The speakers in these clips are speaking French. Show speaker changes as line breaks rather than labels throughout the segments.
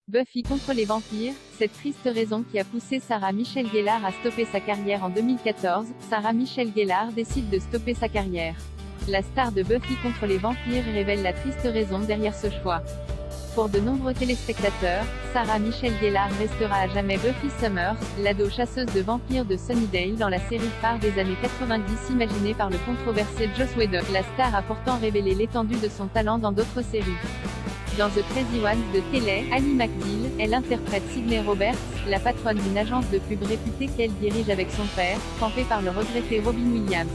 Buffy contre les vampires, cette triste raison qui a poussé Sarah Michelle Gellar à stopper sa carrière en 2014, Sarah Michelle Gellar décide de stopper sa carrière. La star de Buffy contre les vampires révèle la triste raison derrière ce choix. Pour de nombreux téléspectateurs, Sarah Michelle Gellar restera à jamais Buffy Summers, l'ado chasseuse de vampires de Sunnydale dans la série phare des années 90 imaginée par le controversé Joss Whedon. La star a pourtant révélé l'étendue de son talent dans d'autres séries. Dans The Crazy Ones de télé, Ally McBeal, elle interprète Sydney Roberts, la patronne d'une agence de pub réputée qu'elle dirige avec son père, campé par le regretté Robin Williams.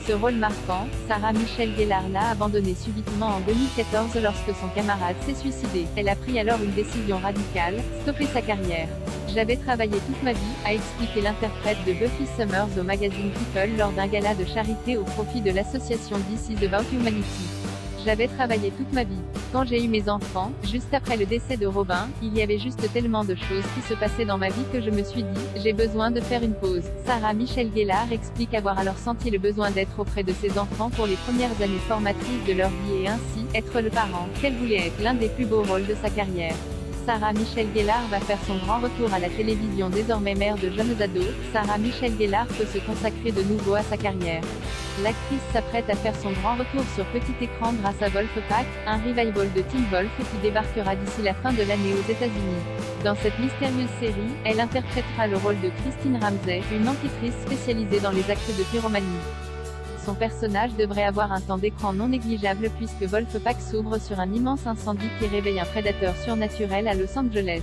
Ce rôle marquant, Sarah Michelle Gellar l'a abandonné subitement en 2014 lorsque son camarade s'est suicidé. Elle a pris alors une décision radicale, stopper sa carrière. J'avais travaillé toute ma vie, a expliqué l'interprète de Buffy Summers au magazine People lors d'un gala de charité au profit de l'association This Is About Humanity. J'avais travaillé toute ma vie. Quand j'ai eu mes enfants, juste après le décès de Robin, il y avait juste tellement de choses qui se passaient dans ma vie que je me suis dit, j'ai besoin de faire une pause. Sarah Michelle Gellar explique avoir alors senti le besoin d'être auprès de ses enfants pour les premières années formatrices de leur vie et ainsi, être le parent qu'elle voulait être, l'un des plus beaux rôles de sa carrière. Sarah Michelle Gellar va faire son grand retour à la télévision désormais mère de jeunes ados. Sarah Michelle Gellar peut se consacrer de nouveau à sa carrière. L'actrice s'apprête à faire son grand retour sur petit écran grâce à Wolfpack, un revival de Teen Wolf qui débarquera d'ici la fin de l'année aux États-Unis. Dans cette mystérieuse série, elle interprétera le rôle de Christine Ramsey, une enquêtrice spécialisée dans les actes de pyromanie. Son personnage devrait avoir un temps d'écran non négligeable puisque Wolfpack s'ouvre sur un immense incendie qui réveille un prédateur surnaturel à Los Angeles.